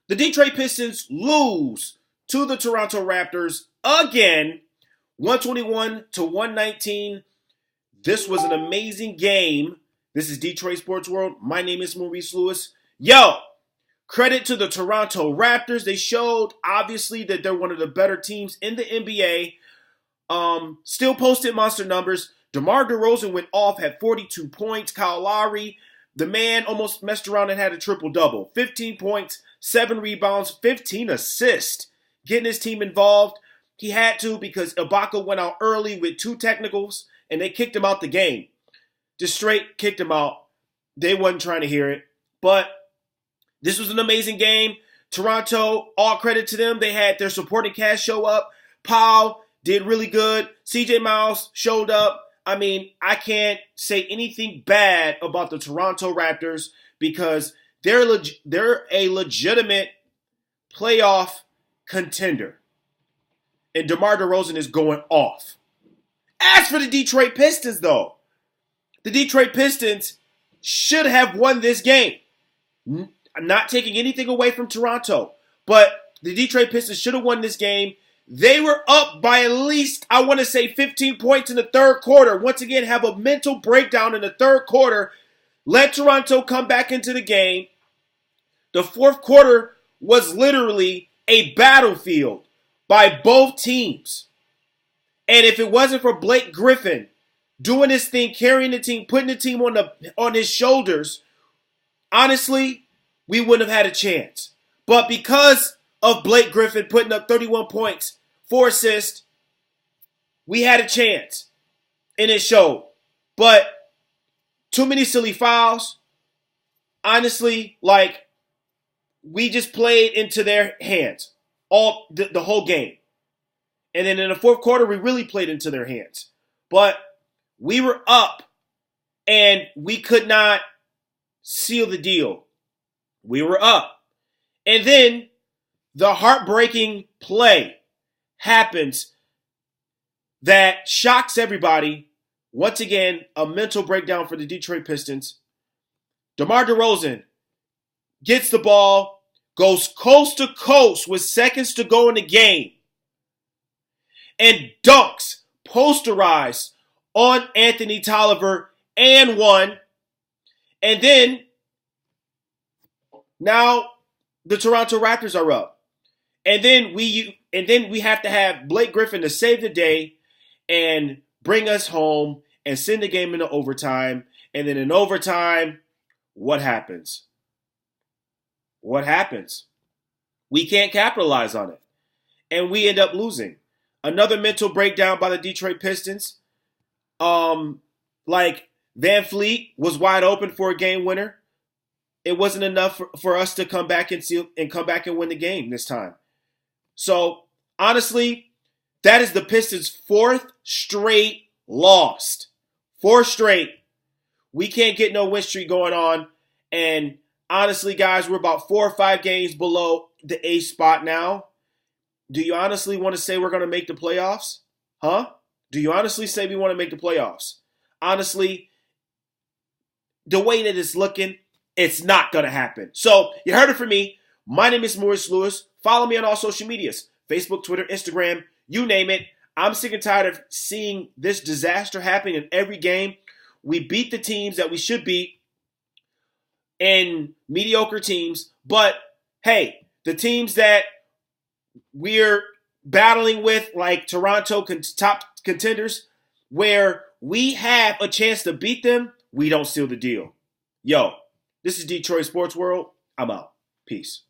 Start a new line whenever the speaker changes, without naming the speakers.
The Detroit Pistons lose to the Toronto Raptors again, 121 to 119. This was an amazing game. This is Detroit Sports World. My name is Maurice Lewis. Yo, credit to the Toronto Raptors. They showed, obviously, that they're one of the better teams in the NBA. Still posted monster numbers. DeMar DeRozan went off, had 42 points. Kyle Lowry, the man, almost messed around and had a triple-double. 15 points, 7 rebounds, 15 assists. Getting his team involved. He had to because Ibaka went out early with 2 technicals, and they kicked him out the game. Just straight kicked him out. They wasn't trying to hear it. But this was an amazing game. Toronto, all credit to them. They had their supporting cast show up. Powell did really good. CJ Miles showed up. I mean, I can't say anything bad about the Toronto Raptors because they're a legitimate playoff contender. And DeMar DeRozan is going off. As for the Detroit Pistons, though, the Detroit Pistons should have won this game. I'm not taking anything away from Toronto, but the Detroit Pistons should have won this game. They were up by at least, I want to say, 15 points in the third quarter. Once again, have a mental breakdown in the third quarter. Let Toronto come back into the game. The fourth quarter was literally a battlefield by both teams. And if it wasn't for Blake Griffin doing his thing, carrying the team, putting the team on his shoulders, honestly, we wouldn't have had a chance. But because of Blake Griffin putting up 31 points, 4 assists, we had a chance. And it showed. But too many silly fouls. Honestly, we just played into their hands all the whole game. And then in the fourth quarter, we really played into their hands. But we were up, and we could not seal the deal. We were up. And then the heartbreaking play happens that shocks everybody. Once again, a mental breakdown for the Detroit Pistons. DeMar DeRozan gets the ball, goes coast to coast with seconds to go in the game, and dunks, posterized on Anthony Tolliver and one. And then, now the Toronto Raptors are up. And then we have to have Blake Griffin to save the day and bring us home and send the game into overtime. And then in overtime, what happens? What happens? We can't capitalize on it. And we end up losing. Another mental breakdown by the Detroit Pistons. Van Fleet was wide open for a game winner. It wasn't enough for us to come back and win the game this time. So, honestly, that is the Pistons' 4th straight loss. 4 straight. We can't get no win streak going on. And honestly, guys, we're about 4 or 5 games below the 8th spot now. Do you honestly want to say we're going to make the playoffs? Huh? Do you honestly say we want to make the playoffs? Honestly, the way that it's looking, it's not going to happen. So, you heard it from me. My name is Maurice Lewis. Follow me on all social medias. Facebook, Twitter, Instagram, you name it. I'm sick and tired of seeing this disaster happening in every game. We beat the teams that we should beat and mediocre teams. But, hey, the teams that we're battling with, like Toronto, top contenders, where we have a chance to beat them, we don't seal the deal. Yo, this is Detroit Sports World. I'm out. Peace.